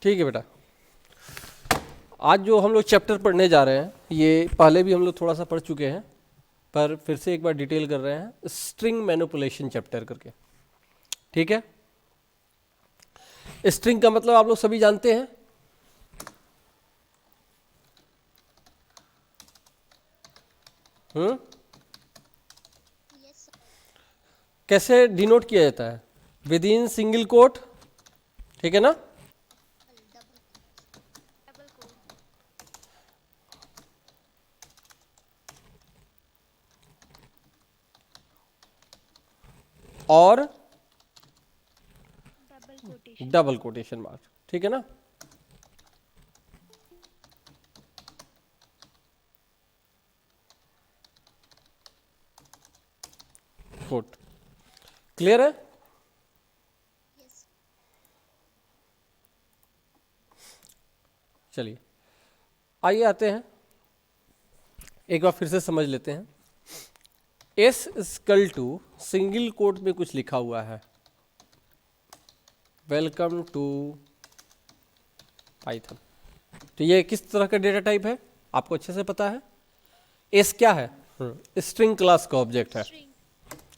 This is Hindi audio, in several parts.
ठीक है बेटा, आज जो हम लोग चैप्टर पढ़ने जा रहे हैं ये पहले भी हम लोग थोड़ा सा पढ़ चुके हैं, पर फिर से एक बार डिटेल कर रहे हैं, स्ट्रिंग मैनिपुलेशन चैप्टर करके। ठीक है, स्ट्रिंग का मतलब आप लोग सभी जानते हैं। कैसे डिनोट किया जाता है? विद इन सिंगल कोट, ठीक है ना। और डबल कोटेशन मार्क, ठीक है ना। कोट क्लियर है? चलिए आइए आते हैं, एक बार फिर से समझ लेते हैं। S equal to single quote में कुछ लिखा हुआ है, वेलकम टू पाइथन। तो ये किस तरह का डेटा टाइप है आपको अच्छे से पता है। एस क्या है? स्ट्रिंग क्लास का ऑब्जेक्ट है,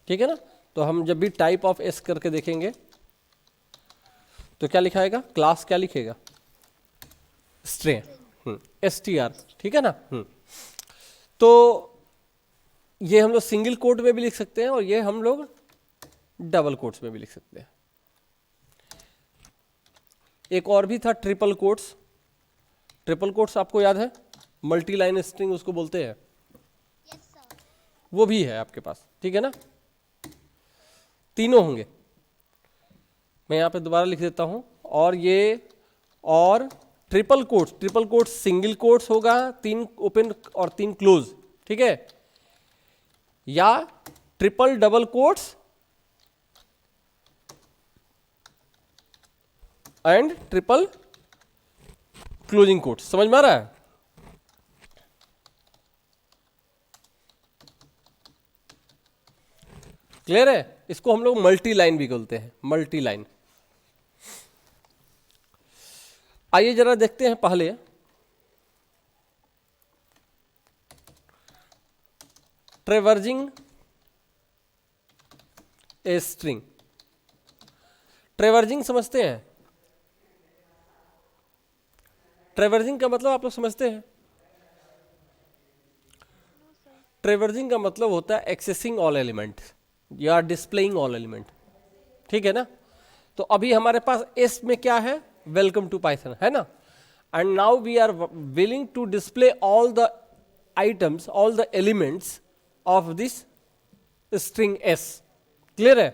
ठीक है ना। तो हम जब भी टाइप ऑफ एस करके देखेंगे तो क्या लिखाएगा? क्लास क्या लिखेगा? स्ट्रिंग, str, ठीक है ना। तो ये हम लोग सिंगल कोट में भी लिख सकते हैं और ये हम लोग डबल कोट्स में भी लिख सकते हैं। एक और भी था ट्रिपल कोट्स। ट्रिपल कोट्स आपको याद है, मल्टी लाइन स्ट्रिंग उसको बोलते हैं। वो भी है आपके पास, ठीक है ना। तीनों होंगे, मैं यहाँ पे दोबारा लिख देता हूँ। और ये और triple quotes, triple quotes single quotes होगा, 3 ओपन और 3 क्लोज, ठीक है। या triple double quotes and triple closing quotes. समझ में आ रहा है? क्लियर है? इसको हम लोग मल्टी लाइन भी बोलते हैं, मल्टी लाइन। आइए जरा देखते हैं पहले ट्रेवर्जिंग ए स्ट्रिंग। ट्रेवर्जिंग समझते हैं? ट्रेवर्जिंग का मतलब आप लोग समझते हैं? ट्रेवर्जिंग का मतलब होता है एक्सेसिंग ऑल एलिमेंट या डिस्प्लेइंग ऑल एलिमेंट, ठीक है ना। तो अभी हमारे पास एस में क्या है? वेलकम टू पाइथन, है ना। And now we are willing to display all the items, all the elements of this string S. Clear है?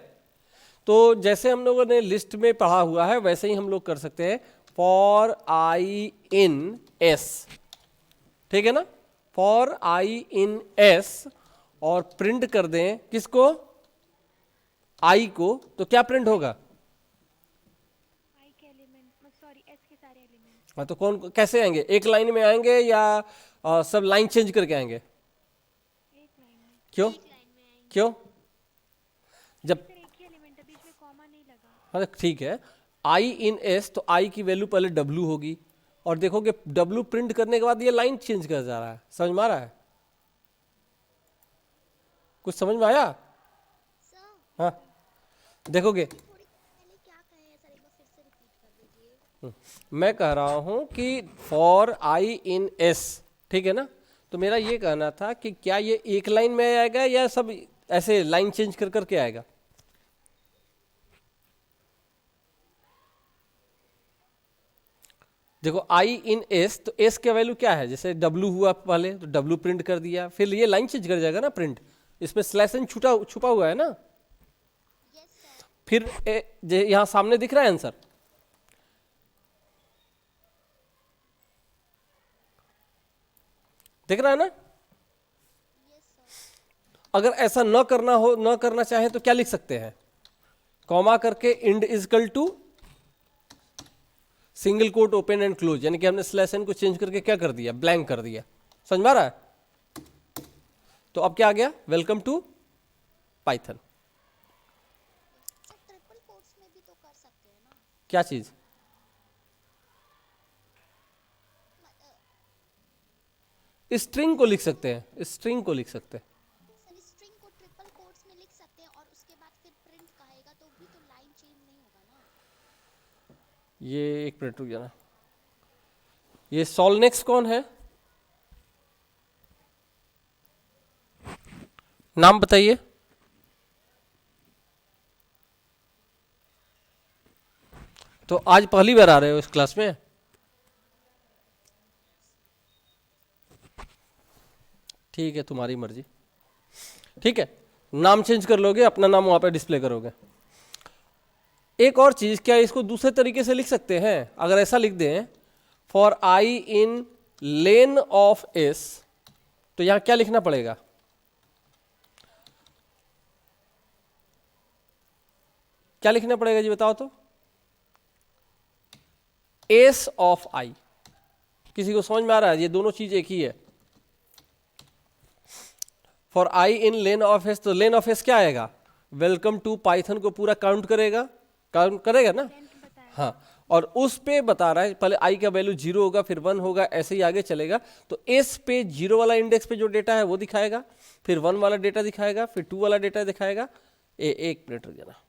तो जैसे हम लोगों ने लिस्ट में पढ़ा हुआ है वैसे ही हम लोग कर सकते हैं, फॉर आई इन एस, ठीक है ना। फॉर आई इन एस और प्रिंट कर दें किसको? आई को। तो क्या प्रिंट होगा? आई के एलिमेंट, सॉरी एस के सारे एलिमेंट। हाँ, तो कौन कैसे आएंगे? एक लाइन में आएंगे या सब लाइन चेंज करके आएंगे? एक लाइन में। क्यों? क्यों? जब सर एक ही एलिमेंट है, बीच में कॉमा नहीं लगा। हाँ ठीक है, आई इन एस, तो आई की वैल्यू पहले डब्ल्यू होगी और देखोगे डब्ल्यू प्रिंट करने के बाद ये लाइन चेंज कर जा रहा है। समझ में आ रहा है? कुछ समझ में आया? हाँ देखोगे, मैं कह रहा हूं कि फॉर आई इन एस, ठीक है ना। तो मेरा ये कहना था कि क्या ये एक लाइन में आएगा या सब ऐसे लाइन चेंज कर करके आएगा? देखो आई इन एस, तो एस का वैल्यू क्या है? जैसे डब्ल्यू हुआ पहले, तो डब्ल्यू प्रिंट कर दिया, फिर ये लाइन चेंज कर जाएगा ना प्रिंट। इसमें स्लैश एन छुपा हुआ है ना। फिर यहां सामने दिख रहा है आंसर, दिख रहा है ना। अगर ऐसा न करना हो, न करना चाहे तो क्या लिख सकते हैं? कॉमा करके end equal to single quote open and close, यानी कि हमने स्लैश एन को चेंज करके क्या कर दिया? ब्लैंक कर दिया। समझ में आ रहा है? तो अब क्या आ गया? Welcome to Python. क्या चीज? स्ट्रिंग को लिख सकते हैं, स्ट्रिंग को लिख सकते हैं। सर स्ट्रिंग को ट्रिपल कोट्स में लिख सकते हैं और उसके बाद फिर प्रिंट कहेगा तो भी तो लाइन चेंज नहीं होगा ना। ये एक मिनट रुक जाना, ये सॉल्नेक्स कौन है, नाम बताइए। तो आज पहली बार आ रहे हो इस क्लास में? ठीक है, तुम्हारी मर्जी। ठीक है, नाम चेंज कर लोगे, अपना नाम वहां पे डिस्प्ले करोगे। एक और चीज, क्या इसको दूसरे तरीके से लिख सकते हैं? अगर ऐसा लिख दें for I in lane of S, तो यहां क्या लिखना पड़ेगा? क्या लिखना पड़ेगा जी बताओ तो? एस ऑफ आई। किसी को समझ में आ रहा है? ये दोनों चीज एक ही है। For I in lane of S, तो लेन ऑफ एस क्या आएगा? वेलकम टू पाइथन को पूरा काउंट करेगा, काउंट करेगा ना? हाँ, और उस पे बता रहा है पहले आई का वैल्यू 0 होगा, फिर 1 होगा, ऐसे ही आगे चलेगा। तो एस पे 0 वाला इंडेक्स पे जो डेटा है वो दिखाएगा, फिर 1 वाला डेटा दिखाएगा, फिर 2 वाला डेटा दिखाएगा। एक मिनट रुक जाना।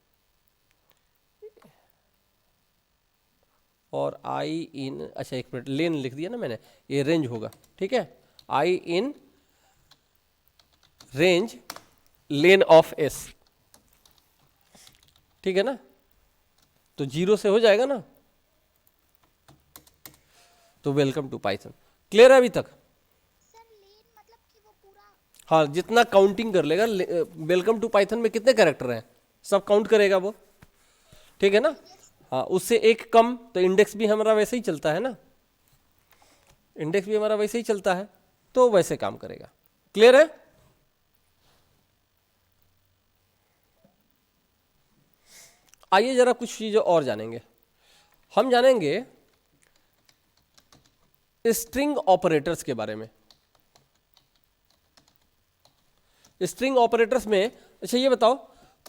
और आई इन, अच्छा एक मिनट, लेन लिख दिया ना मैंने, ये रेंज होगा। ठीक है, I in range len of s, ठीक है ना? तो 0 से हो जाएगा ना? तो वेलकम टू पाइथन। क्लियर है अभी तक? सर लेन मतलब कि वो पूरा, हाँ, जितना काउंटिंग कर लेगा। वेलकम टू पाइथन में कितने कैरेक्टर हैं सब काउंट करेगा वो, ठीक है ना? हाँ, उससे एक कम, तो इंडेक्स भी हमारा वैसे ही चलता है ना, इंडेक्स भी हमारा वैसे ही चलता है, तो वैसे काम करेगा। क्लियर है? आइए जरा कुछ चीजें और जानेंगे। हम जानेंगे स्ट्रिंग ऑपरेटर्स के बारे में। स्ट्रिंग ऑपरेटर्स में, अच्छा ये बताओ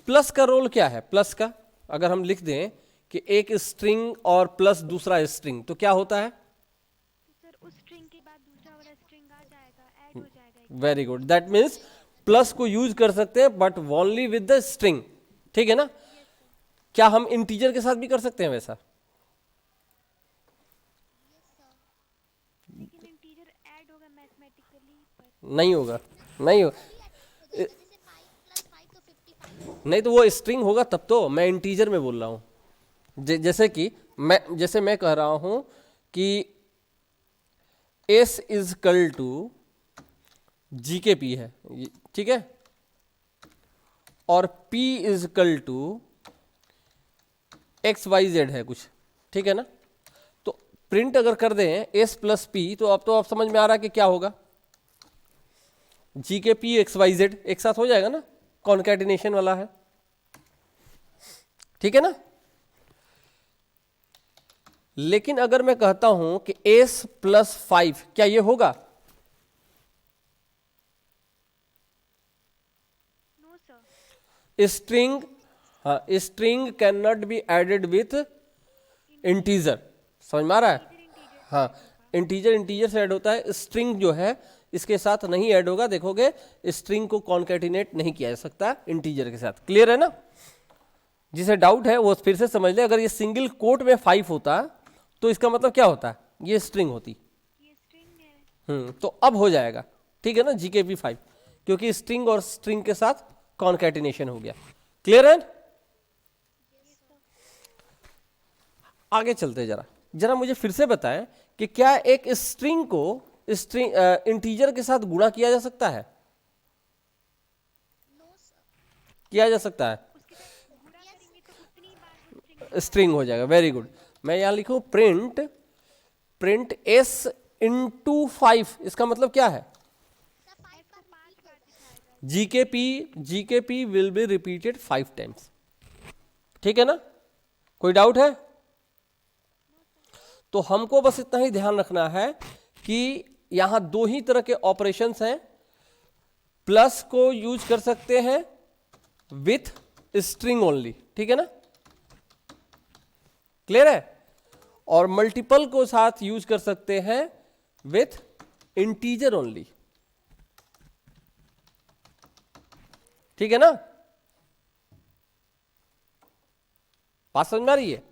प्लस का रोल क्या है? प्लस का अगर हम लिख दें कि एक स्ट्रिंग और प्लस दूसरा स्ट्रिंग, तो क्या होता है? तो सर उस स्ट्रिंग के बाद दूसरा वाला स्ट्रिंग आ जाएगा, ऐड हो जाएगा। Very good, that means plus को यूज कर सकते हैं but only with the string, ठीक है ना? क्या हम इंटीजर के साथ भी कर सकते हैं वैसा? लेकिन इंटीजर ऐड होगा मैथमेटिकली, पर नहीं होगा, नहीं होगा। जैसे 5 + 5 तो 55। नहीं तो वो स्ट्रिंग होगा तब तो। मैं इंटीजर में बोल रहा हूँ। जैसे मैं कह रहा हूं कि s इज कल टू GKP है, ठीक है, और p इज कल टू XYZ है कुछ, ठीक है ना? तो प्रिंट अगर कर दें s + p, तो अब तो आप समझ में आ रहा है कि क्या होगा? GKP XYZ एक साथ हो जाएगा ना, कॉन्कैटिनेशन वाला है, ठीक है ना? लेकिन अगर मैं कहता हूं कि s + 5, क्या ये होगा? No sir. स्ट्रिंग, हाँ, string can not be added with integer. समझ में आ रहा है? हाँ, इंटीजर से ऐड होता है, स्ट्रिंग जो है इसके साथ नहीं ऐड होगा। देखोगे स्ट्रिंग को कॉन्कैटिनेट नहीं किया जा सकता इंटीजर के साथ। क्लियर है ना? जिसे डाउट है वो फिर से समझ ले। अगर ये सिंगल कोट में 5 होता तो इसका मतलब क्या होता? ये स्ट्रिंग होती। ये स्ट्रिंग है। तो अब हो जाएगा, ठीक है ना? GKP 5, क्योंकि स्ट्रिंग और स्ट्रिंग के साथ कॉन्कैटिनेशन हो गया। क्लियर है? आगे चलते जरा मुझे फिर से बताएं कि क्या एक स्ट्रिंग को स्ट्रिंग इंटीजर के साथ गुणा किया जा सकता है? No sir. किया जा सकता है। उसके बाद गुणा करेंगे तो उतनी बार वो स्ट्रिंग स्ट्रिंग हो जाएगा। Very good. मैं यहां लिखूं प्रिंट s इंटू 5, इसका मतलब क्या है? सर 5 बार रिपीट कर GKP will be repeated 5 times, ठीक है ना? कोई डाउट है? तो हमको बस इतना ही ध्यान रखना है कि यहां 2 ही तरह के ऑपरेशंस हैं। प्लस को यूज कर सकते हैं विथ स्ट्रिंग ओनली, ठीक है ना? क्लियर है? और मल्टीपल को साथ यूज कर सकते हैं विथ इंटीजर ओनली, ठीक है ना? बात समझ में आ रही है?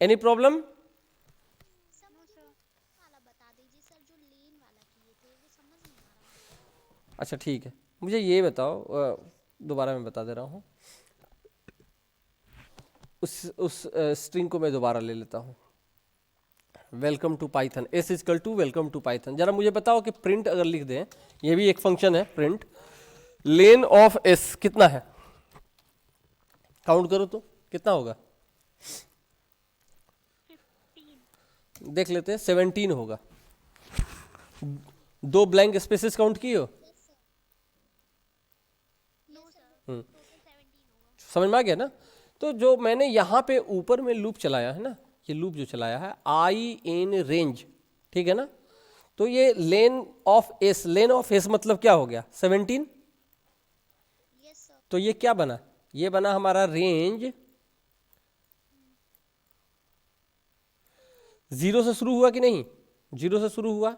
Any problem? सर मुझे वाला बता दीजिए सर, जो लेन वाला किए थे वो समझ नहीं आ रहा। अच्छा ठीक है, मुझे ये बताओ, दोबारा मैं बता दे रहा हूँ, उस स्ट्रिंग को मैं दोबारा ले लेता हूँ। Welcome to Python, S equal to welcome to Python. जरा मुझे बताओ कि प्रिंट अगर लिख दें, ये भी एक फंक्शन है प्रिंट, लेन ऑफ एस कितना है? काउंट करो तो कितना होगा? 15। देख लेते हैं, 17 होगा। दो ब्लैंक स्पेसेस काउंट किए हो? नो सर, हम्म, टोटल 17 होगा। समझ में आ गया ना? तो जो मैंने यहाँ पे ऊपर में लूप चलाया है ना, ये लूप जो चलाया है आई इन रेंज, ठीक है ना? तो ये len of s, len of s मतलब क्या हो गया? 17। Yes sir. तो ये क्या बना? ये बना हमारा रेंज, 0 से शुरू हुआ कि नहीं? 0 से शुरू हुआ,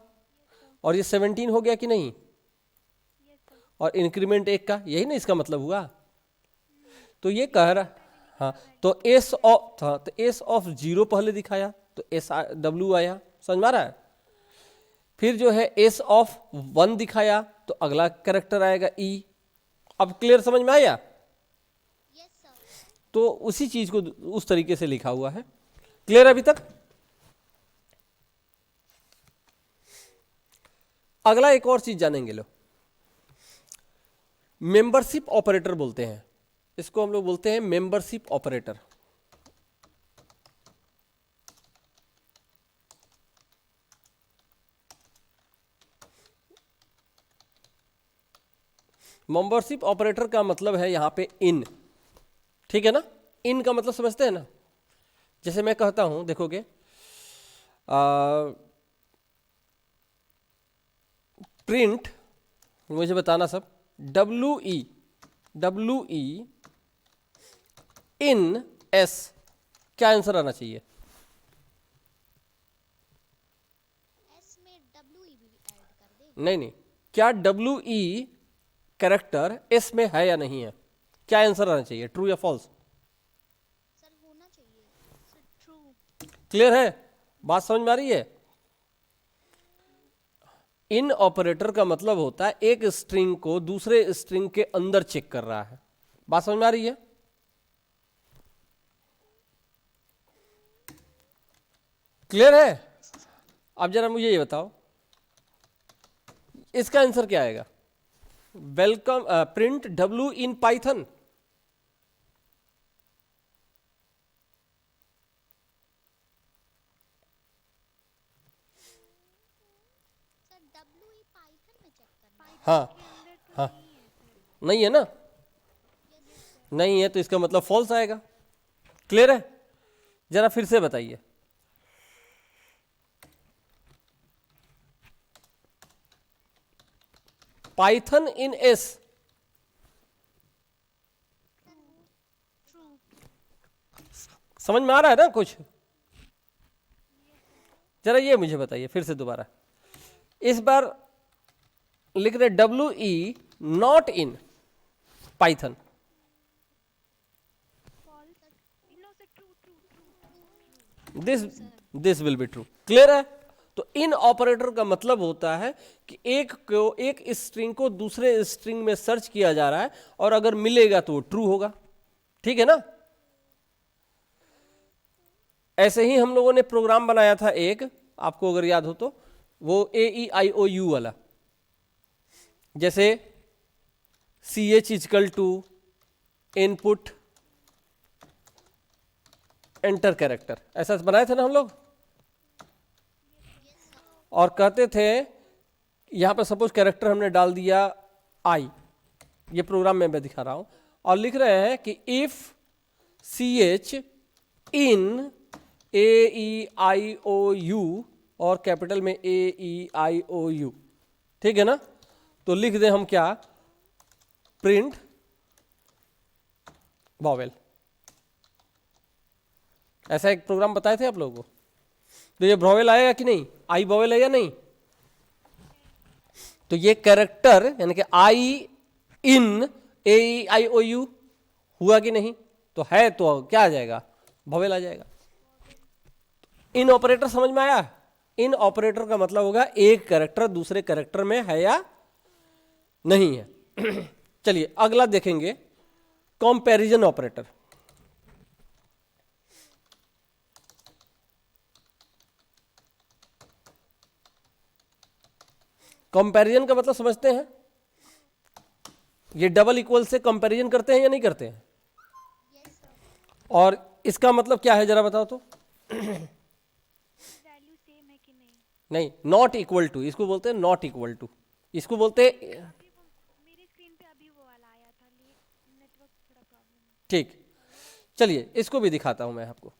और ये 17 हो गया कि नहीं? Yes sir. और इंक्रीमेंट 1 का, यही ना इसका मतलब हुआ? तो ये कह रहा, हाँ, तो एस ऑफ था, तो एस ऑफ 0 पहले दिखाया, तो एस डब्ल्यू आया, समझ में आ रहा है? फिर जो है एस ऑफ 1 दिखाया, तो अगला कैरेक्टर आएगा ई। अब क्लियर, समझ में आया? Yes sir. तो उसी चीज को उस तरीके से लिखा हुआ है। क्लियर अभी तक? अगला एक और चीज जानेंगे लो, मेंबरशिप ऑपरेटर बोलते हैं इसको, हम लोग बोलते हैं मेंबरशिप ऑपरेटर। मेंबरशिप ऑपरेटर का मतलब है यहां पे इन, ठीक है ना? इन का मतलब समझते हैं ना? जैसे मैं कहता हूं, देखोगे, प्रिंट, मुझे बताना सब, डब्ल्यू ई इन एस, क्या आंसर आना चाहिए? एस में डब्ल्यू ई भी ऐड कर दे। नहीं नहीं, क्या डब्ल्यू ई कैरेक्टर एस में है या नहीं है? क्या आंसर आना चाहिए, ट्रू या फॉल्स? सर होना चाहिए। Sir true. क्लियर है? बात समझ में आ रही है? इन ऑपरेटर का मतलब होता है एक स्ट्रिंग को दूसरे स्ट्रिंग के अंदर चेक कर रहा है। बात समझ में आ रही है? क्लियर है? अब जरा मुझे ये बताओ, इसका आंसर क्या आएगा? Welcome print W in Python. Sir W E Python में चेक करना है। हाँ के अंदर तो हाँ, नहीं है सर। नहीं है ना? नहीं है तो इसका मतलब फॉल्स आएगा। क्लियर है? जरा फिर से बताइए। पाइथन इन एस, ट्रू। समझ में आ रहा है ना कुछ? जरा ये मुझे बताइए फिर से दोबारा, इस बार लिख रहे W E not in Python. False. No sir, true true true. This will be true. Clear है? तो इन ऑपरेटर का मतलब होता है कि एक स्ट्रिंग को दूसरे स्ट्रिंग में सर्च किया जा रहा है, और अगर मिलेगा तो वो ट्रू होगा। ठीक है ना? ऐसे ही हम लोगों ने प्रोग्राम बनाया था एक, आपको अगर याद हो तो, वो AEIOU वाला, जैसे CH equal to input enter character, ऐसा बनाए थे ना हम लोग। और कहते थे यहां पर सपोज कैरेक्टर हमने डाल दिया आई, ये प्रोग्राम में मैं दिखा रहा हूं, और लिख रहे हैं कि इफ CH इन AEIOU, और कैपिटल में AEIOU, ठीक है ना? तो लिख दें हम क्या, प्रिंट वॉवेल। ऐसा एक प्रोग्राम बताए थे आप लोगों को। तो ये वॉवेल आएगा कि नहीं, आई वॉवेल है या नहीं? तो ये कैरेक्टर यानी कि आई इन ए आई ओ यू हुआ कि नहीं? तो है, तो क्या आ जाएगा, वॉवेल आ जाएगा। इन ऑपरेटर समझ में आया? इन ऑपरेटर का मतलब होगा एक कैरेक्टर दूसरे कैरेक्टर में है या नहीं है। चलिए अगला देखेंगे, कंपैरिजन ऑपरेटर। कंपैरिजन का मतलब समझते हैं? ये डबल इक्वल से कंपैरिजन करते हैं या नहीं करते हैं? और इसका मतलब क्या है जरा बताओ तो। वैल्यू सेम है कि नहीं? नहीं, नॉट इक्वल टू, इसको बोलते हैं नॉट इक्वल टू, इसको बोलते हैं। अभी वो मेरी स्क्रीन पे अभी वो वाला आया था, नेटवर्क थोड़ा प्रॉब्लम है। ठीक, चलिए इसको भी दिखाता हूं मैं आपको।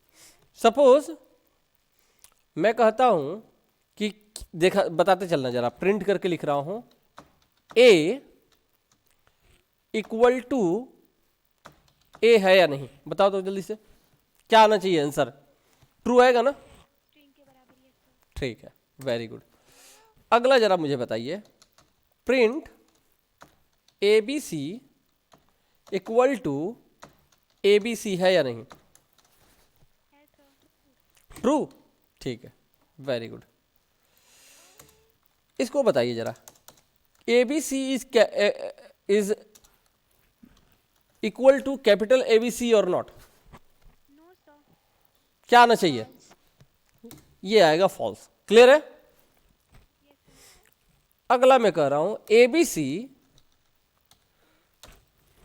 सपोज मैं कहता हूं कि देखा, बताते चलना जरा, प्रिंट करके लिख रहा हूं ए इक्वल टू ए है या नहीं, बताओ तो जल्दी से, क्या आना चाहिए आंसर? ट्रू आएगा ना? स्क्रीन के बराबर, यस सर। ठीक है, वेरी गुड। अगला जरा मुझे बताइए, print A B C equal to A B C है या नहीं? है सर। ट्रू, ठीक है, वेरी गुड। इसको बताइए जरा, A B C is equal to capital A B C और नॉट? No sir. क्या आना चाहिए? ये आएगा फॉल्स। क्लियर है? Yes sir. अगला मैं कह रहा हूं A B C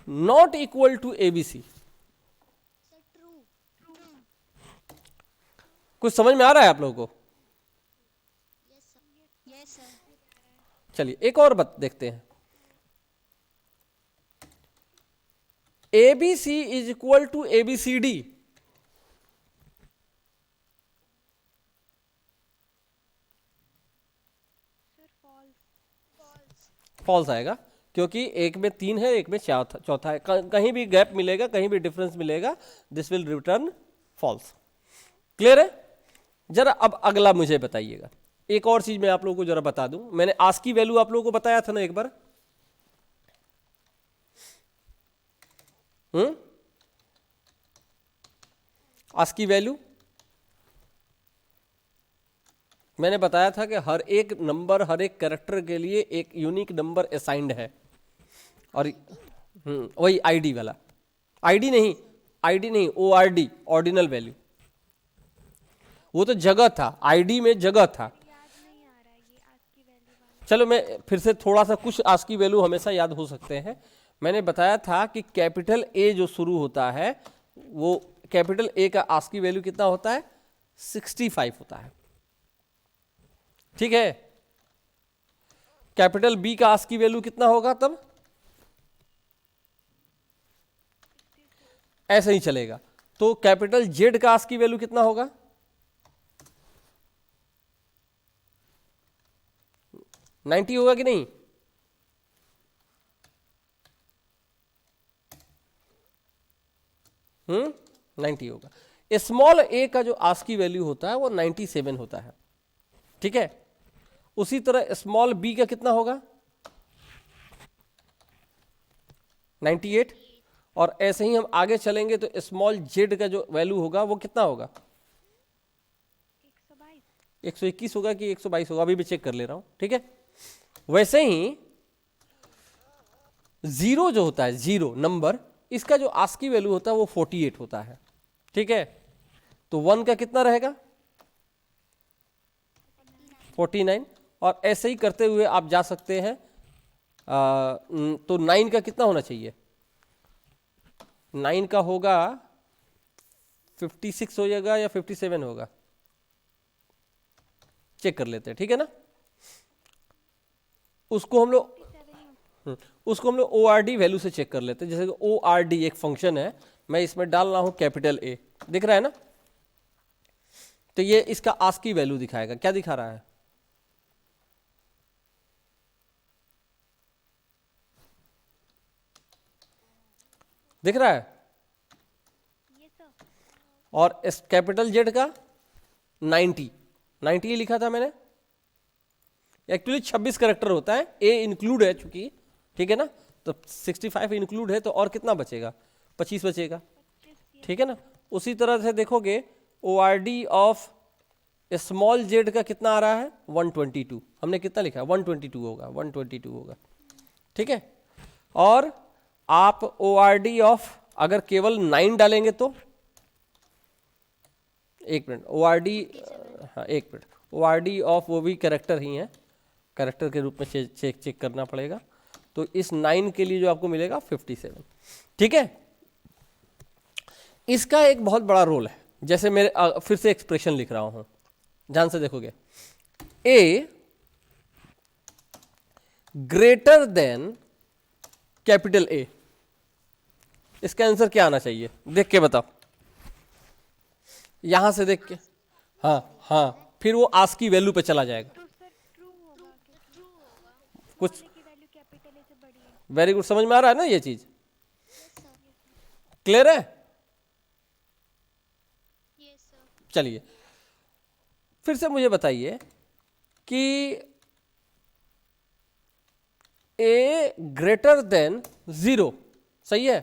not equal to A B C, sir true. कुछ समझ में आ रहा है आप लोगों को? Yes sir, yes sir. चलिए एक और बात देखते हैं, A B C is equal to A B C D, sir false. False. False आएगा, क्योंकि एक में 3 है, एक में चौथा है, कहीं भी गैप मिलेगा, कहीं भी डिफरेंस मिलेगा, this will return false. Clear है? जरा अब अगला मुझे बताइएगा, एक और चीज मैं आप लोगों को जरा बता दूं, मैंने आस्की वैल्यू आप लोगों को बताया था ना एक बार। आस्की वैल्यू मैंने बताया था कि हर एक नंबर, हर एक कैरेक्टर के लिए एक यूनिक नंबर असाइंड है, और वही आईडी वाला, आईडी नहीं O R D, ordinal value, वो तो जगह था, आईडी में जगह था। याद नहीं आ रहा है ये आज की वैल्यू वाला। चलो मैं फिर से थोड़ा सा, कुछ आस्की वैल्यू हमेशा याद हो सकते हैं। मैंने बताया था कि कैपिटल ए जो शुरू होता है, वो कैपिटल ए का आस्की वैल्यू कितना होता है? 65 होता है, ठीक है। कैपिटल बी का आस्की वैल्यू कितना होगा तब? ऐसे ही चलेगा। तो कैपिटल जेड का आस्की वैल्यू कितना होगा? 90 होगा कि नहीं? हम्म, 90 होगा। स्मॉल ए का जो आस्की वैल्यू होता है वो 97 होता है, ठीक है। उसी तरह स्मॉल बी का कितना होगा? 98। और ऐसे ही हम आगे चलेंगे तो स्मॉल जेड का जो वैल्यू होगा वो कितना होगा? 122। 121 होगा कि 122 होगा, अभी भी चेक कर ले रहा हूं, ठीक है। वैसे ही जीरो जो होता है, जीरो नंबर, इसका जो आस्की वैल्यू होता है वो 48 होता है, ठीक है। तो 1 का कितना रहेगा? 49। और ऐसे ही करते हुए आप जा सकते हैं। तो 9 का कितना होना चाहिए? 9 का होगा 56 हो जाएगा या 57 होगा, चेक कर लेते हैं, ठीक है ना। उसको हम लोग ओ आर डी वैल्यू से चेक कर लेते हैं। जैसे कि ओ आर डी एक फंक्शन है, मैं इसमें डाल रहा हूं कैपिटल ए, दिख रहा है ना। तो ये इसका आस्की वैल्यू दिखाएगा, क्या दिखा रहा है? दिख रहा है। ये सर। और इस कैपिटल जेड का 90, 90 ही लिखा था मैंने, एक्चुअली 26 कैरेक्टर होता है, ए इंक्लूड है चूंकि, ठीक है ना, तो 65 इंक्लूड है तो और कितना बचेगा, 25 बचेगा, ठीक है ना। उसी तरह से देखोगे ORD ऑफ स्मॉल जेड का कितना आ रहा है 122, हमने कितना लिखा है 122 होगा, 122 होगा, ठीक है। और आप ORD ऑफ अगर केवल 9 डालेंगे तो, एक मिनट, ORD, हाँ एक मिनट, ORD ऑफ वो भी कैरेक्टर ही है, कैरेक्टर के रूप में चेक करना पड़ेगा, तो इस 9 के लिए जो आपको मिलेगा 57, ठीक है। इसका एक बहुत बड़ा रोल है, जैसे मेरे फिर से एक्सप्रेशन लिख रहा हूं, ध्यान से देखोगे, ए ग्रेटर देन कैपिटल ए, इसका आंसर क्या आना चाहिए, देख के बताओ, यहां से देख के, हाँ हाँ, फिर वो आस्क की वैल्यू पे चला जाएगा, तो सर ट्रू होगा क्योंकि ट्रू होगा। कुछ की वैल्यू कैपिटल ए से बड़ी है। वेरी गुड, समझ में आ रहा है ना ये चीज, यस सर। क्लियर है। Yes sir. चलिए फिर से मुझे बताइए कि ए ग्रेटर देन 0 सही है,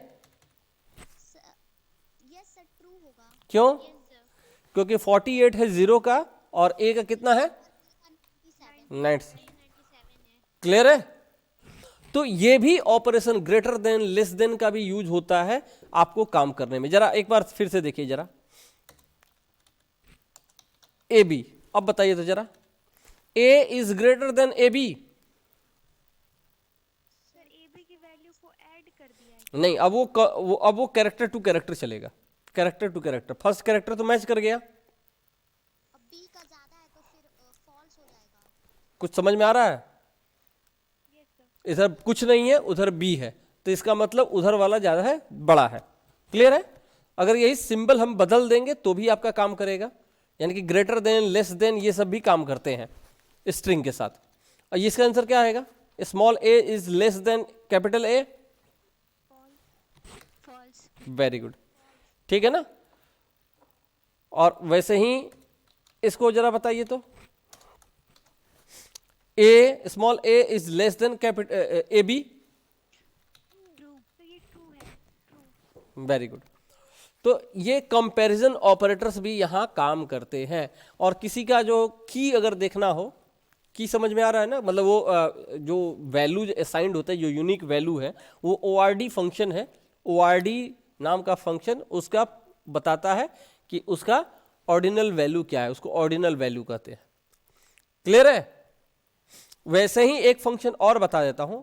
यस सर ट्रू होगा। क्यों, यस सर। क्योंकि 48 है 0 का और ए का कितना है 97 97, 97 है। क्लियर है। तो ये भी operation greater than less than का भी यूज होता है आपको काम करने में। जरा एक बार फिर से देखिए जरा, ए बी, अब बताइए तो जरा, a is greater than a b, sir a b की वैल्यू को ऐड कर दिया है। नहीं, अब वो कैरेक्टर टू कैरेक्टर चलेगा, character to character, first character तो मैच कर गया, अब बी का ज्यादा है तो फिर फॉल्स हो जाएगा। कुछ समझ में आ रहा है, यस सर। इधर कुछ नहीं है उधर बी है, तो इसका मतलब उधर वाला ज्यादा है, बड़ा है, क्लियर है। अगर यही सिंबल हम बदल देंगे तो भी आपका काम करेगा, यानी कि ग्रेटर देन लेस देन ये सब भी काम करते हैं स्ट्रिंग के साथ। और इसका आंसर क्या आएगा, small A is less than capital A, false. Very good, ठीक है ना। और वैसे ही इसको जरा बताइए तो, a small A is less than capital A b, true, तो ये ट्रू है, ट्रू। Very good. तो ये कंपैरिजन ऑपरेटर्स भी यहाँ काम करते हैं। और किसी का जो की अगर देखना हो, की समझ में आ रहा है ना, मतलब वो जो वैल्यू असाइंड होता है, जो यूनिक वैल्यू है, वो ORD फंक्शन है, ORD नाम का फंक्शन उसका बताता है कि उसका ऑर्डिनल वैल्यू क्या है, उसको ऑर्डिनल वैल्यू कहते हैं, क्लियर है। वैसे ही एक फंक्शन और बता देता हूं,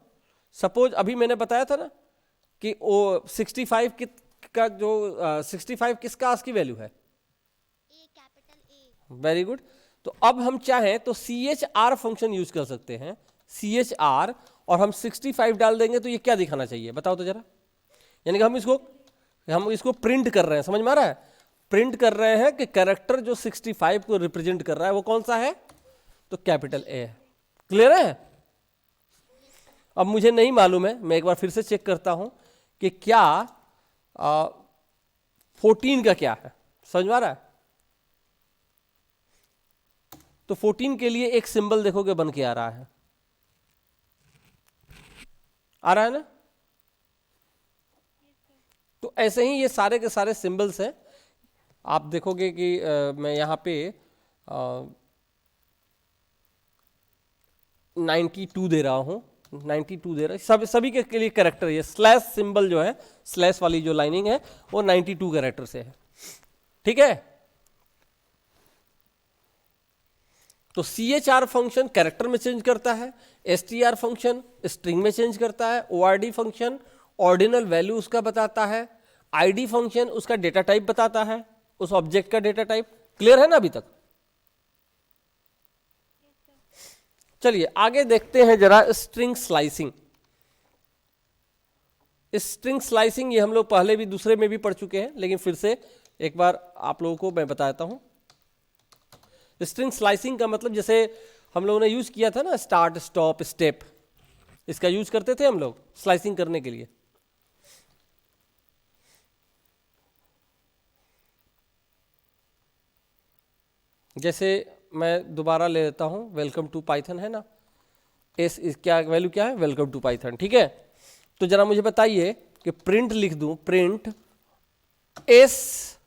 सपोज अभी मैंने बताया था ना कि 65 का जो 65 किसका आस्क की वैल्यू है, ए कैपिटल ए। Very good. तो अब हम चाहें तो CHR फंक्शन यूज कर सकते हैं, CHR, और हम 65 डाल देंगे तो ये क्या दिखाना चाहिए बताओ तो जरा, यानी कि हम इसको प्रिंट कर रहे हैं, समझ में आ रहा है, प्रिंट कर रहे हैं कि कैरेक्टर जो 65 को रिप्रेजेंट कर रहा है वो कौन सा है, तो कैपिटल ए है, क्लियर है। अब मुझे नहीं मालूम है, मैं एक बार फिर से चेक करता हूं कि क्या 14 का क्या है, समझ में आ रहा है। तो 14 के लिए एक सिंबल देखोगे बन के आ रहा है, ना। तो ऐसे ही ये सारे के सारे सिंबल्स हैं, आप देखोगे कि मैं यहाँ पे 92 दे रहा हूँ, 92 दे रहा है, सभी के लिए कैरेक्टर, ये स्लैश सिंबल जो है, स्लैश वाली जो लाइनिंग है वो 92 कैरेक्टर से है, ठीक है। तो CHR फंक्शन कैरेक्टर में चेंज करता है, STR फंक्शन स्ट्रिंग में चेंज करता है, ORD फंक्शन ऑर्डिनल वैल्यू उसका बताता है, ID फंक्शन उसका डेटा टाइप बताता है, उस ऑब्जेक्ट का डेटा टाइप, क्लियर है ना अभी तक। चलिए आगे देखते हैं जरा स्ट्रिंग स्लाइसिंग। स्ट्रिंग स्लाइसिंग ये हम लोग पहले भी दूसरे में भी पढ़ चुके हैं, लेकिन फिर से एक बार आप लोगों को मैं बताता हूं। स्ट्रिंग स्लाइसिंग का मतलब जैसे हम लोगों ने यूज किया था ना, स्टार्ट स्टॉप स्टेप, इसका यूज करते थे हम लोग स्लाइसिंग करने के लिए। जैसे मैं दोबारा ले लेता हूँ, वेलकम टू पाइथन है ना, एस इस क्या वैल्यू क्या है, वेलकम टू पाइथन, ठीक है। तो जरा मुझे बताइए कि प्रिंट लिख दूं, प्रिंट एस,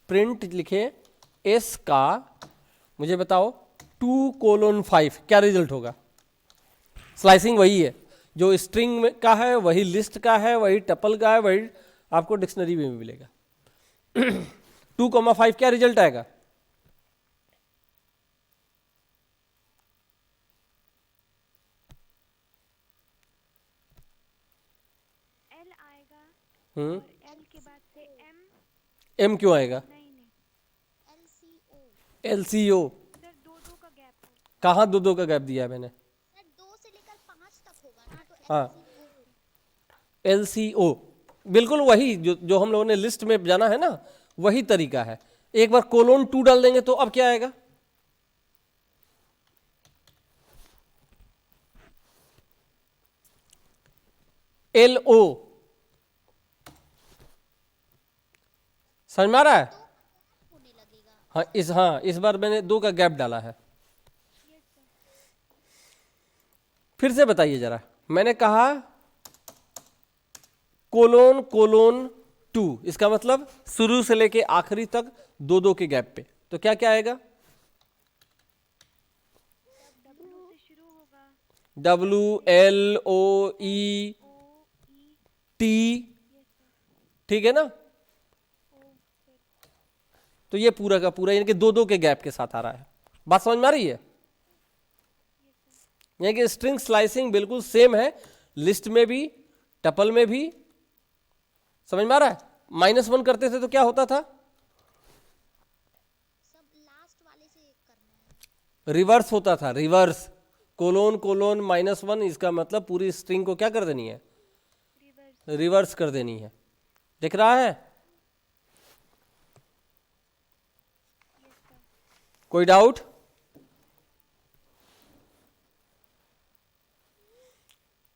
प्रिंट लिखे एस का, मुझे बताओ 2:5 क्या रिजल्ट होगा। स्लाइसिंग वही है जो स्ट्रिंग में का है, वही लिस्ट का है, वही टपल का है, वही आपको डिक्शनरी में भी मिलेगा। 2,5 क्या रिजल्ट आएगा? एल आएगा हम्म, और एल के बाद से एम। एम क्यों आएगा? नहीं नहीं LCO। LCO, सर, दो दो का गैप हो। कहाँ दो दो का गैप दिया है मैंने? सर 2 से लेकर 5 तक होगा ना, तो हाँ, LCO। LCO बिल्कुल वही जो हम लोगों ने लिस्ट में जाना है ना, वही तरीका है। एक बार कोलोन 2 डाल देंगे तो अब क्या आएगा? LO, समझ में आ रहा है? होने लगेगा। हाँ, इस बार मैंने 2 का गैप डाला है। Yes sir. फिर से बताइए जरा, मैंने कहा कोलोन कोलोन 2, इसका मतलब शुरू से लेके आखिरी तक 2-2 के गैप पे, तो क्या क्या आएगा? डब्ल्यू से शुरू होगा। WLOET, o e. Yes sir. ठीक है ना? Oh sir. तो ये पूरा का पूरा यानी कि 2-2 के गैप के साथ आ रहा है। बात समझ में आ रही है? यानी कि स्ट्रिंग स्लाइसिंग बिल्कुल सेम है, लिस्ट में भी टपल में भी। समझ में आ रहा है? -1 करते थे तो क्या होता था? सब लास्ट वाले से करना है। रिवर्स होता था, रिवर्स। कोलोन कोलोन -1, इसका मतलब पूरी स्ट्रिंग को क्या कर देनी है? रिवर्स। रिवर्स कर देनी है। दिख रहा है? Yes sir. कोई डाउट?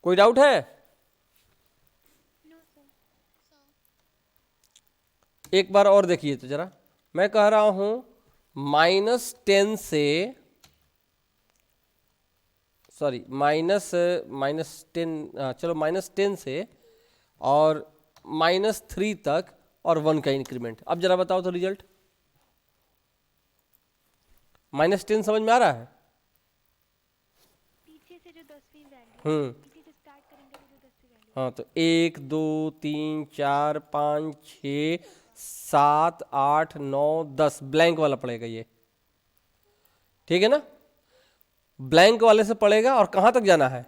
कोई डाउट है? No sir. सर एक बार और देखिए तो जरा, मैं कह रहा हूं -10 से, सॉरी -10, चलो -10 से और -3 तक और 1 का इंक्रीमेंट। अब जरा बताओ तो रिजल्ट। -10 समझ में आ रहा है? पीछे से जो 10वीं वैल्यू, हम्म, पीछे से स्टार्ट करेंगे तो जो 10वीं वैल्यू। हाँ, तो 1 2 3 4 5 6 7 8 9 10 ब्लैंक वाला पड़ेगा ये, ठीक है ना? ब्लैंक वाले से पड़ेगा और कहाँ तक जाना है?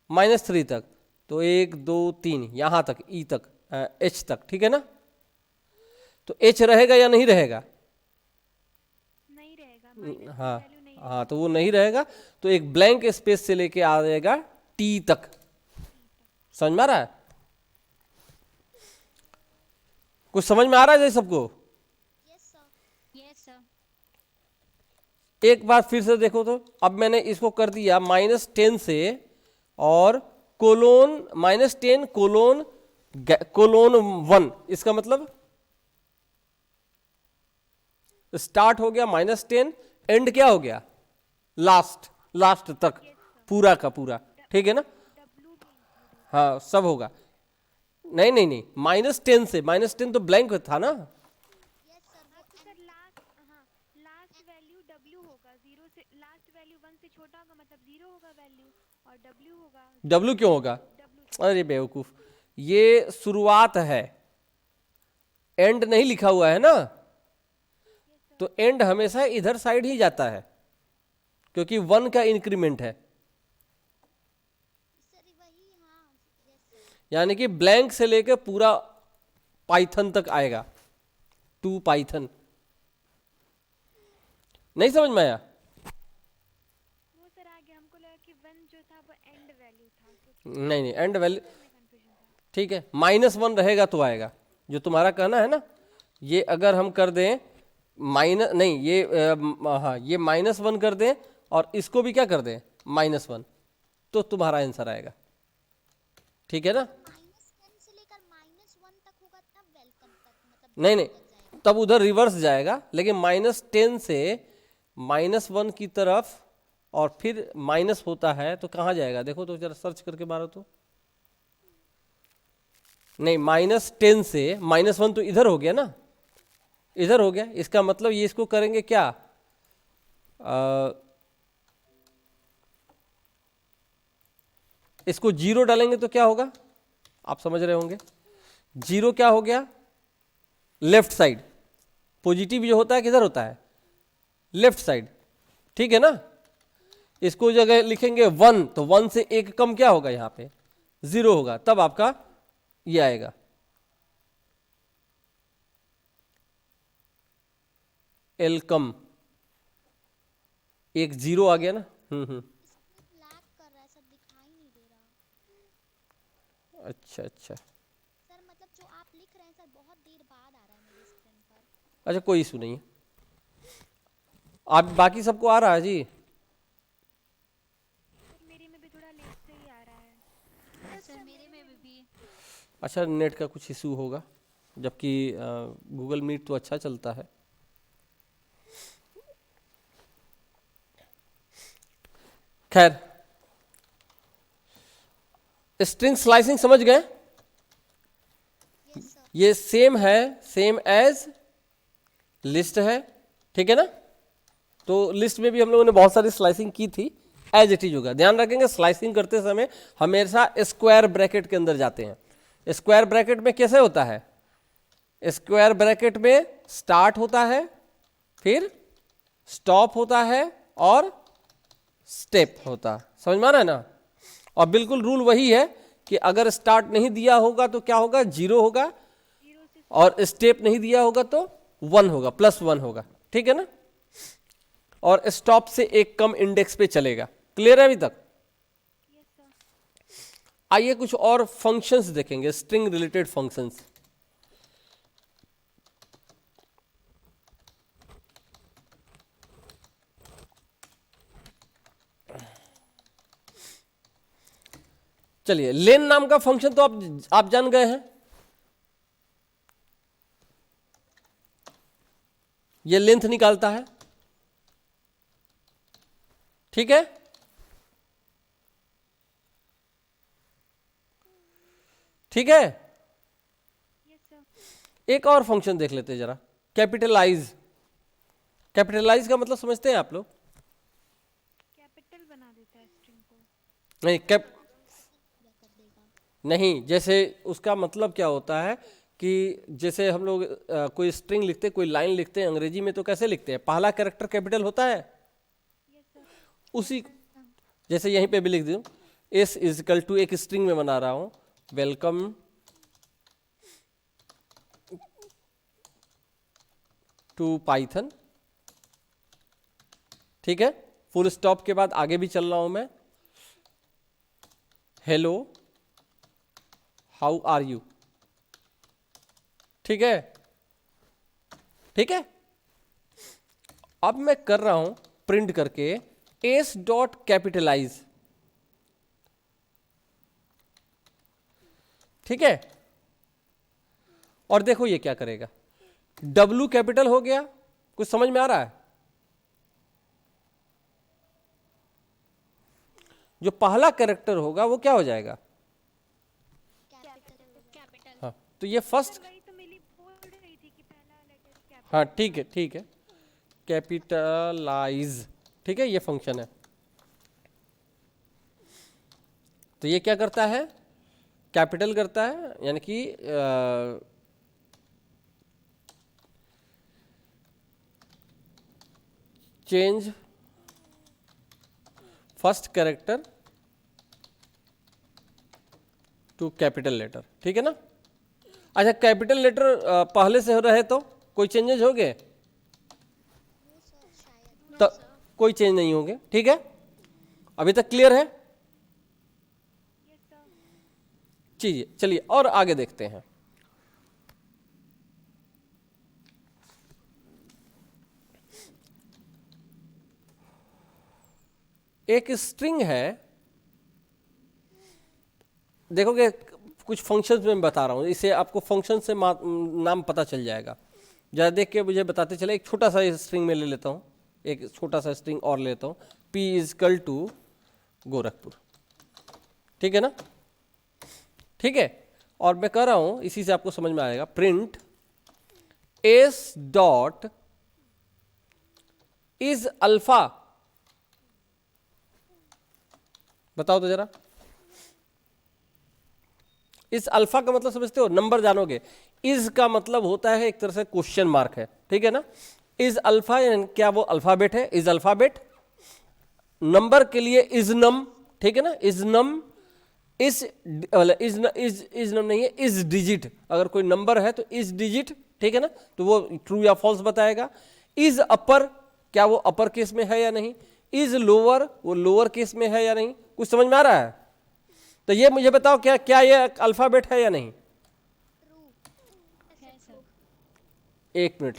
-3 तक। तो 1 2 3 यहाँ तक, ई तक, एच तक, ठीक है ना? तो एच रहेगा या नहीं रहेगा? नहीं रहेगा, माइनस हाँ, वैल्यू नहीं। हाँ, तो वो नहीं रहेगा। तो एक ब्लैंक स्पेस से लेके आ जाएगा टी तक। समझ में आ रहा है? कुछ समझ में आ रहा है सबको? Yes sir. Yes sir. एक बार फिर से देखो तो, अब मैंने इसको कर दिया -10 से और कोलोन -10 कोलोन कोलोन 1, इसका मतलब स्टार्ट हो गया -10, एंड क्या हो गया? लास्ट तक, पूरा का पूरा, ठीक है ना? डब्ल्यू भी include होगा। हाँ, सब होगा। नहीं नहीं नहीं, -10 से, -10 तो ब्लैंक था ना? Yes sir. हाँ तो सर लास्ट, हाँ लास्ट वैल्यू डब्ल्यू होगा। 0 से लास्ट वैल्यू 1 से छोटा होगा, मतलब 0 होगा वैल्यू, और डब्ल्यू होगा। डब्ल्यू क्यों होगा? डब्ल्यू। अरे बेवकूफ, ये शुरुआत है, एंड नहीं लिखा हुआ है ना, तो एंड हमेशा इधर साइड ही जाता है क्योंकि 1 का इंक्रीमेंट है। सर वही, हाँ। Yes sir. यानी कि ब्लैंक से लेकर पूरा पाइथन तक आएगा, 2 पाइथन। नहीं समझ में आया? वो सर आगे हमको लगा कि 1 जो था वो एंड वैल्यू था, तो नहीं नहीं, एंड वैल्यू कंफ्यूजन था। ठीक है, -1 रहेगा तो आएगा, जो तुम्हारा कहना है ना। ये अगर हम कर दें माइनस, नहीं ये हाँ, ये -1 कर दें और इसको भी क्या कर दें -1, तो तुम्हारा आंसर आएगा, ठीक है ना? -10 से लेकर -1 तक होगा तब वेलकम तक, मतलब नहीं नहीं, बच जाएगा। तब उधर रिवर्स जाएगा, लेकिन -10 से -1 की तरफ और फिर माइनस होता है तो कहाँ जाएगा? देखो तो जरा सर्च करके मारो तो। नहीं, -10 से -1 तो इधर हो गया ना, इधर हो गया। इसका मतलब ये इसको करेंगे क्या, इसको 0 डालेंगे तो क्या होगा, आप समझ रहे होंगे। 0 क्या हो गया, लेफ्ट साइड। पॉजिटिव जो होता है किधर होता है, लेफ्ट साइड, ठीक है ना। इसको जगह लिखेंगे 1 तो 1 से 1 कम क्या होगा, यहाँ पे 0 होगा, तब आपका ये आएगा। एल कम, एक 0 आ गया ना। इसमें लैग कर रहा है सर, दिखाई नहीं दे रहा। अच्छा अच्छा सर मतलब जो आप लिख रहे हैं सर बहुत देर बाद आ रहा है मेरे स्क्रीन पर। अच्छा, कोई इशू नहीं है। आप बाकी सबको आ रहा है जी? सर मेरे में भी थोड़ा लेट से ही आ रहा है। सर मेरे में भी। अच्छा, नेट का कुछ इशू होगा, जबकि गूगल मीट तो अच्छा चलता है। खैर, स्ट्रिंग स्लाइसिंग समझ गए? Yes sir. ये सेम है, सेम एज लिस्ट है, ठीक है ना। तो लिस्ट में भी हम लोगों ने बहुत सारी स्लाइसिंग की थी, एज इट इज होगा। ध्यान रखेंगे स्लाइसिंग करते समय हमेशा स्क्वायर ब्रैकेट के अंदर जाते हैं। स्क्वायर ब्रैकेट में कैसे होता है, स्क्वायर ब्रैकेट में स्टार्ट होता है, फिर स्टॉप होता है और स्टेप होता है। समझ में आ रहा है ना। और बिल्कुल रूल वही है कि अगर स्टार्ट नहीं दिया होगा तो क्या होगा, 0 होगा, 0 से और स्टेप नहीं दिया होगा तो 1 होगा, +1 होगा, ठीक है ना। और स्टॉप से एक कम इंडेक्स पे चलेगा। क्लियर है अभी तक? Yes sir. आइए कुछ और फंक्शंस देखेंगे, स्ट्रिंग रिलेटेड फंक्शंस। चलिए, लेन नाम का फंक्शन तो आप जान गए हैं। ये लेंथ निकालता है, ठीक है। ठीक है, यस सर। एक और फंक्शन देख लेते हैं जरा, कैपिटलाइज। कैपिटलाइज का मतलब समझते हैं आप लोग? कैपिटल बना देता है स्ट्रिंग को। नहीं, पूरा कर देगा। नहीं, जैसे उसका मतलब क्या होता है कि जैसे हम लोग कोई स्ट्रिंग लिखते, कोई लाइन लिखते हैं अंग्रेजी में, तो कैसे लिखते हैं, पहला कैरेक्टर कैपिटल होता है। Yes sir. उसी जैसे यहीं पे भी लिख दूं, S इजिकल टू, एक स्ट्रिंग में बना रहा हूं, वेलकम टू पाइथन, ठीक है। फुल स्टॉप के बाद आगे भी चल रहा हूं मैं, हेलो हाउ आर यू, ठीक है। ठीक है, अब मैं कर रहा हूं प्रिंट करके एस डॉट कैपिटलाइज, ठीक है। और देखो ये क्या करेगा, W कैपिटल हो गया, कुछ समझ में आ रहा है? जो पहला कैरेक्टर होगा वो क्या हो जाएगा, कैपिटल। हाँ, तो ये फर्स्ट, वही तो मिली बोल रही थी कि पहला लेटर कैपिटल। हाँ ठीक है, ठीक है, कैपिटलाइज, ठीक है, ये फंक्शन है। तो ये क्या करता है, कैपिटल करता है, यानी कि change first character to capital letter, ठीक है ना। अच्छा, कैपिटल लेटर पहले से हो रहे तो कोई चेंजेस हो गए? वो सर शायद। तो कोई चेंज नहीं होंगे, ठीक है। अभी तक क्लियर है यस सर। चीज? चलिए और आगे देखते हैं। एक स्ट्रिंग है, देखोगे कुछ फंक्शंस में बता रहा हूं, इसे आपको फंक्शन से नाम पता चल जाएगा। ज़रा देख के मुझे बताते चले। एक छोटा सा स्ट्रिंग में ले लेता हूँ, एक छोटा सा स्ट्रिंग और ले लेता हूँ, P इजकल टू गोरखपुर, ठीक है ना, ठीक है। और मैं कह रहा हूँ, इसी से आपको समझ में आएगा, print S dot is alpha. बताओ तो जरा, इस अल्फा का मतलब समझते हो, नंबर जानोगे। इज का मतलब होता है एक तरह से क्वेश्चन मार्क है, ठीक है ना। इज अल्फा, क्या वो अल्फाबेट है? Is alphabet. नंबर के लिए इज नम, ठीक है ना, इज नम। इज नम नहीं है, इज डिजिट। अगर कोई नंबर है तो इज डिजिट, ठीक है ना, तो वो ट्रू या फॉल्स बताएगा। इज अपर, क्या वो अपर केस में है या नहीं। इज लोअर, वो लोअर केस में है या नहीं। कुछ समझ में आ रहा है? तो ये मुझे बताओ, क्या क्या ये अल्फाबेट है या नहीं? एक मिनट,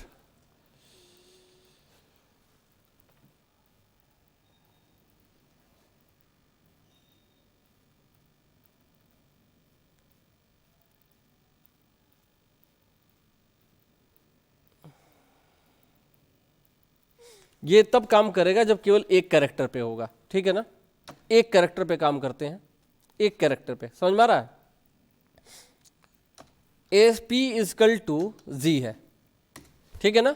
ये तब काम करेगा जब केवल एक कैरेक्टर पे होगा, ठीक है ना। एक कैरेक्टर पे काम करते हैं, एक कैरेक्टर पे, समझ में आ रहा है। एस पी इजकल टू जी है, ठीक है ना।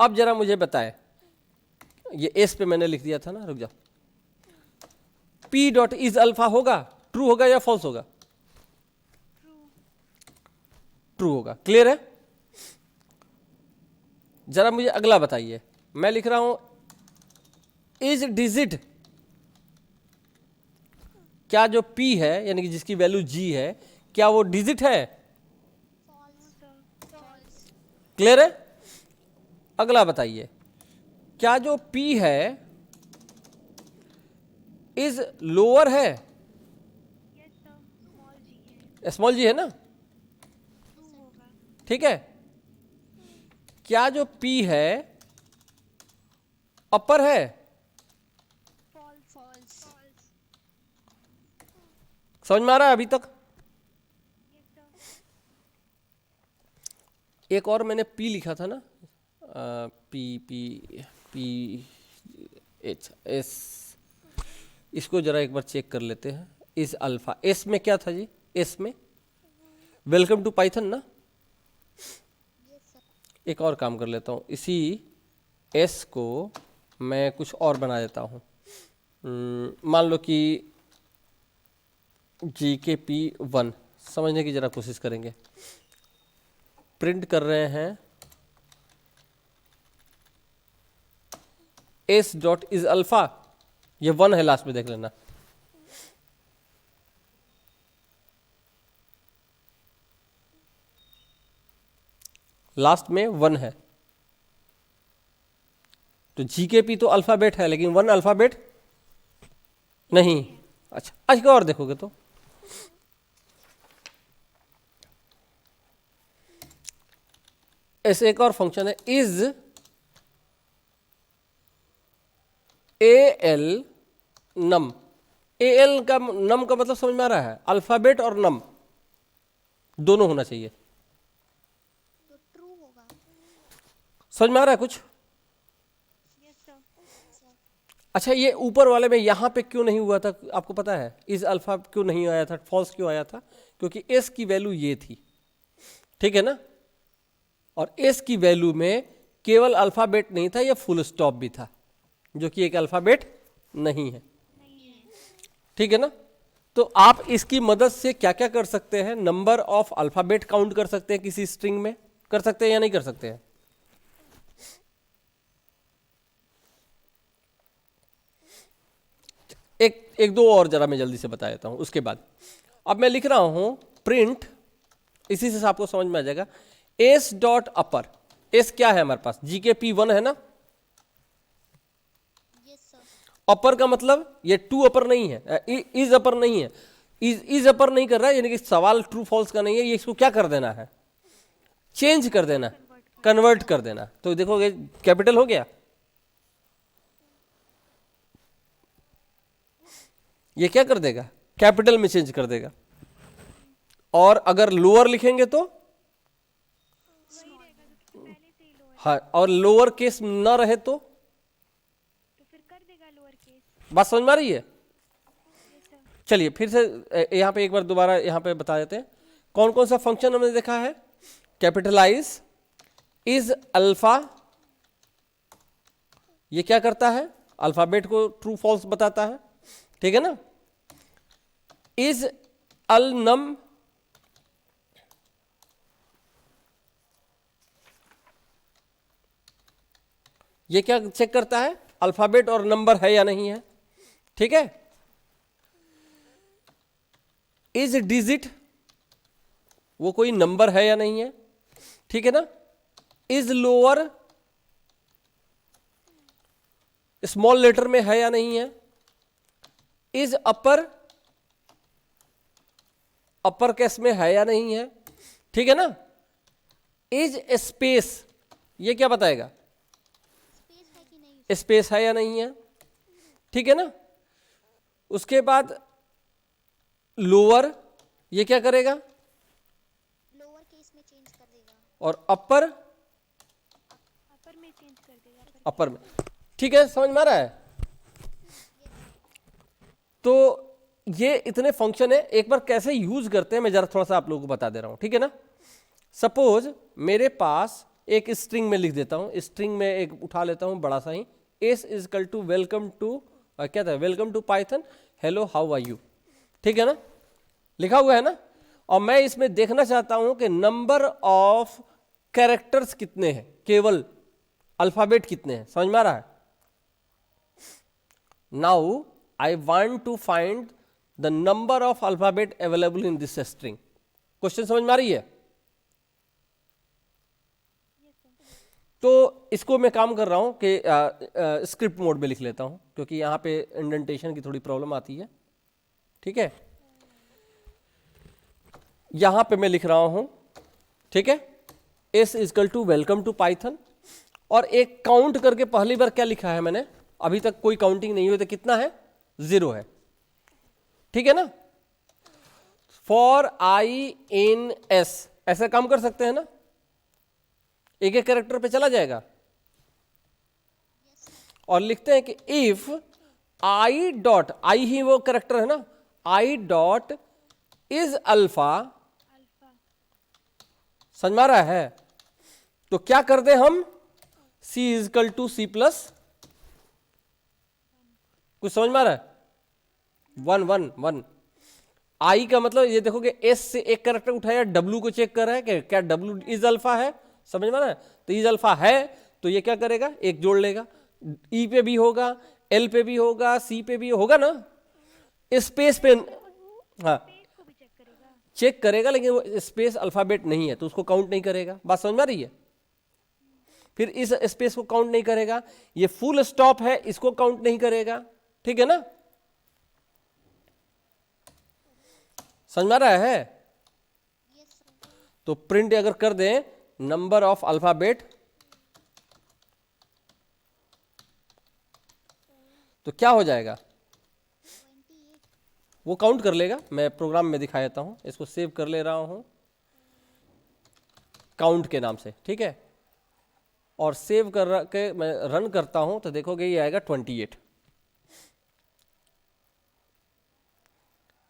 अब जरा मुझे बताएं, ये एस पे मैंने लिख दिया था ना, रुक जाओ। पी डॉट इज अल्फा होगा, ट्रू होगा या फॉल्स होगा? ट्रू होगा, क्लियर है। जरा मुझे अगला बताइए, मैं लिख रहा हूं इज डिजिट, क्या जो P है यानी कि जिसकी वैल्यू G है, क्या वो डिजिट है? क्लियर है। अगला बताइए, क्या जो P है इज लोअर है? यस सर, स्मॉल जी है, स्मॉल जी है ना, ट्रू होगा। ठीक है। क्या जो P है अपर है? False, false, false. समझ में आ रहा है अभी तक? Yes sir. एक और मैंने P लिखा था ना, P P P H S, इसको जरा एक बार चेक कर लेते हैं। इस अल्फा, एस में क्या था जी? एस में वेलकम टू पाइथन ना। एक और काम कर लेता हूँ, इसी एस को मैं कुछ और बना देता हूँ। मान लो कि GKP1 समझने की जरा कोशिश करेंगे। प्रिंट कर रहे हैं एस डॉट इज अल्फा, ये 1 है लास्ट में, देख लेना। लास्ट में 1 है, तो GKP तो अल्फाबेट है लेकिन 1 अल्फाबेट नहीं। अच्छा, आज का और देखोगे तो ऐसे एक और फंक्शन है इज AL नम। AL का नम का मतलब समझ में आ रहा है? अल्फाबेट और नम दोनों होना चाहिए। तो ट्रू होगा। समझ में आ रहा है कुछ? Yes sir. अच्छा, ये ऊपर वाले में यहाँ पे क्यों नहीं हुआ था आपको पता है? इज अल्फा क्यों नहीं आया था, फॉल्स क्यों आया था? क्योंकि एस की वैल्यू ये थी, ठीक है ना, और एस की वैल्यू में केवल अल्फाबेट नहीं था, ये फुल स्टॉप भी था, जो कि एक अल्फाबेट नहीं है, ठीक है ना। तो आप इसकी मदद से क्या क्या कर सकते हैं? नंबर ऑफ अल्फाबेट काउंट कर सकते हैं, किसी स्ट्रिंग में कर सकते हैं या नहीं कर सकते हैं? एक दो और जरा मैं जल्दी से बता देता हूं, उसके बाद अब मैं लिख रहा हूं प्रिंट, इसी से आपको समझ में आ जाएगा। एस डॉट अपर, एस क्या है हमारे पास? GKP1 है ना। Yes sir. अपर का मतलब ये टू अपर नहीं है, इज अपर नहीं है, इज अपर नहीं कर रहा है, यानी कि सवाल ट्रू फॉल्स का नहीं है, ये इसको क्या कर देना है? चेंज कर देना, कन्वर्ट कर देना। तो देखोगे कैपिटल हो गया, ये क्या कर देगा? कैपिटल में चेंज कर देगा। और अगर लोअर लिखेंगे तो हाँ, और लोअर केस ना रहे तो फिर कर देगा लोअर केस। बात समझ में आ रही है? Yes sir. चलिए फिर से यहाँ पे एक बार दोबारा यहाँ पे बता देते हैं कौन कौन सा फंक्शन हमने देखा है। कैपिटलाइज इज अल्फा, ये क्या करता है, अल्फाबेट को ट्रू फॉल्स बताता है, ठीक है ना। इज अल नम, ये क्या चेक करता है, अल्फाबेट और नंबर है या नहीं है, ठीक है। इज डिजिट, वो कोई नंबर है या नहीं है, ठीक है ना। इज लोअर, स्मॉल लेटर में है या नहीं है। इज अपर, अपर केस में है या नहीं है, ठीक है ना। इज स्पेस, ये क्या बताएगा, स्पेस है कि नहीं। स्पेस है या नहीं है, ठीक है ना। उसके बाद लोअर, ये क्या करेगा, लोअर केस में चेंज कर देगा। और अपर, अपर में चेंज कर देगा। अपर में, ठीक है, समझ में आ रहा है। तो ये इतने फंक्शन है, एक बार कैसे यूज करते हैं मैं जरा थोड़ा सा आप लोगों को बता दे रहा हूं, ठीक है ना। सपोज मेरे पास एक स्ट्रिंग में लिख देता हूं, स्ट्रिंग में एक उठा लेता हूं बड़ा सा ही, s is equal to welcome to, क्या था, welcome to Python, hello how are you, ठीक है ना, लिखा हुआ है ना। और मैं इसमें देखना चाहता हूं कि नंबर ऑफ कैरेक्टर्स कितने हैं, केवल अल्फाबेट कितने हैं, समझ में आ रहा है। Now I want to find the number of alphabet available in this string. Question समझ में आ रही है। तो इसको मैं काम कर रहा हूं कि स्क्रिप्ट मोड में लिख लेता हूं, क्योंकि यहां पे इंडेंटेशन की थोड़ी प्रॉब्लम आती है, ठीक है। यहां पे मैं लिख रहा हूं, ठीक है, S equal to welcome to Python, और एक काउंट करके पहली बार क्या लिखा है मैंने, अभी तक कोई काउंटिंग नहीं हुई, तो कितना है, 0 है, ठीक है ना। फॉर आई इन एस, ऐसा काम कर सकते हैं ना, एक एक कैरेक्टर पे चला जाएगा, और लिखते हैं कि इफ आई डॉट, आई ही वो कैरेक्टर है ना, आई डॉट इज अल्फा, अल्फा। समझ में आ रहा है। तो क्या कर दे हम, सी इजकल टू सी प्लस, कुछ समझ में आ रहा है, 1 1 1। आई का मतलब ये देखोगे, एस से एक कैरेक्टर उठाया, डब्ल्यू को चेक कर रहा है कि क्या डब्ल्यू इज अल्फा है, समझ में आ रहा है। तो इज अल्फा है तो ये क्या करेगा, एक जोड़ लेगा, ई पे भी होगा, एल पे भी होगा, सी पे भी होगा ना, स्पेस पे, हाँ पेज को भी चेक करेगा। चेक करेगा, लेकिन वो स्पेस अल्फाबेट नहीं है तो उसको काउंट नहीं करेगा, बात समझ में आ रही है। फिर इस स्पेस को काउंट नहीं करेगा, ये फुल स्टॉप है इसको काउंट नहीं करेगा, ठीक है ना, समझ में आ रहा है। Yes sir. तो प्रिंट अगर कर दें नंबर ऑफ अल्फाबेट, तो क्या हो जाएगा, 28। वो काउंट कर लेगा। मैं प्रोग्राम में दिखा देता हूं, इसको सेव कर ले रहा हूं काउंट के नाम से, ठीक है। और सेव कर के मैं रन करता हूं तो देखोगे ये आएगा 28।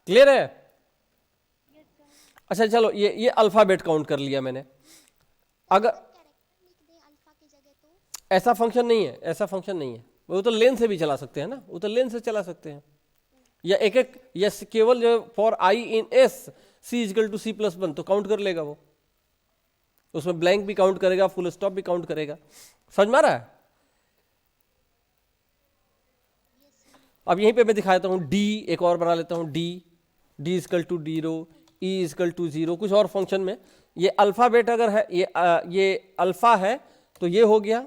क्लियर है। Yes sir. अच्छा चलो, ये अल्फाबेट काउंट कर लिया मैंने। अगर कैरेक्टर लिख दे अल्फा की जगह तो। ऐसा फंक्शन नहीं है, ऐसा फंक्शन नहीं है, वो तो लेन से भी चला सकते हैं ना, वो तो लेन से चला सकते हैं, या एक एक, या केवल जो for I in S C equal to C plus 1 तो काउंट कर लेगा वो, उसमें ब्लैंक भी काउंट करेगा, फुल स्टॉप भी काउंट करेगा, समझ में आ रहा है। अब यहीं पे मैं दिखा देता हूँ डी, एक और बना लेता हूँ D, D equal to 0, E is equal to 0, कुछ और फंक्शन में ये अल्फाबेट अगर है, ये अल्फा है तो ये हो गया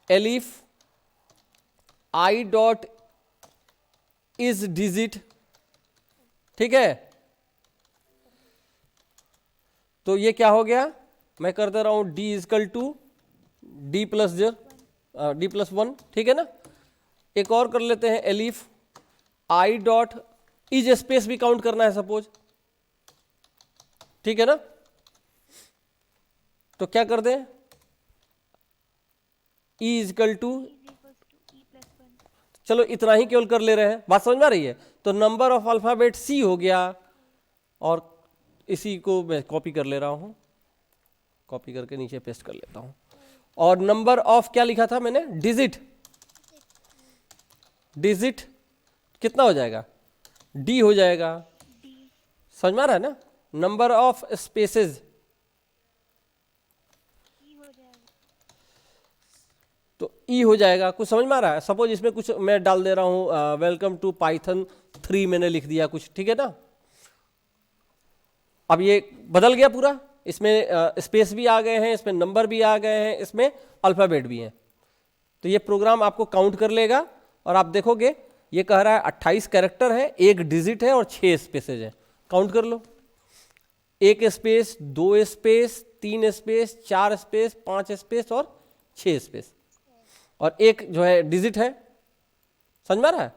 elif, I dot is digit, ठीक है। तो ये क्या हो गया, मैं कर दे रहा हूं D equal to D plus 1, ठीक है ना। एक और कर लेते हैं elif, I dot is space भी काउंट करना है सपोज, ठीक है ना। तो क्या कर दें, e is equal to, is equals to e plus 1। चलो इतना ही केवल कर ले रहे हैं, बात समझ में आ रही है। तो नंबर ऑफ अल्फाबेट सी हो गया, और इसी को मैं कॉपी कर ले रहा हूँ, कॉपी करके नीचे पेस्ट कर लेता हूँ। और नंबर ऑफ क्या लिखा था मैंने, डिजिट, डिजिट कितना हो जाएगा, डी हो जाएगा, डी समझ में आ रहा है ना। नंबर ऑफ स्पेसेस, ई हो जाएगा। तो ई हो जाएगा। कुछ समझ में आ रहा है। सपोज इसमें कुछ मैं डाल दे रहा हूँ, वेलकम टू पाइथन 3 मैंने लिख दिया कुछ, ठीक है ना। अब ये बदल गया पूरा, इसमें स्पेस भी आ गए हैं, इसमें नंबर भी आ गए हैं, इसमें अल्फ़ाबेट भी हैं। तो ये प्रोग्राम आपको काउंट कर लेगा, और आप देखोगे ये कह रहा है 28 कैरेक्टर है, 1 डिजिट है और 6 स्पेसेज है। काउंट कर लो, 1 space, 2 space, 3 space, 4 space, 5 space और 6 स्पेस, और 1 जो है डिजिट है। समझ में आ रहा है,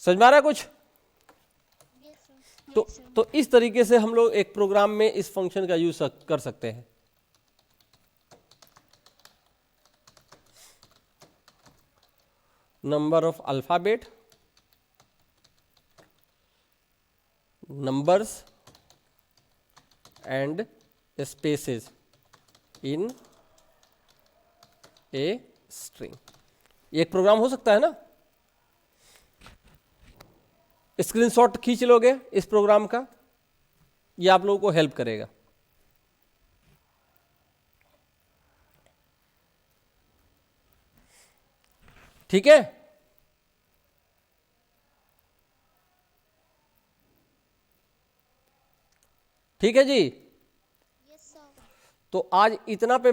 समझ में आ रहा है कुछ। तो इस तरीके से हम लोग एक प्रोग्राम में इस फंक्शन का यूज कर सकते हैं। Number of alphabet, numbers and spaces in a string, एक प्रोग्राम हो सकता है ना। स्क्रीनशॉट खींच लोगे इस प्रोग्राम का, ये आप लोगों को हेल्प करेगा। ठीक है, ठीक है जी। Yes sir. तो आज इतना पे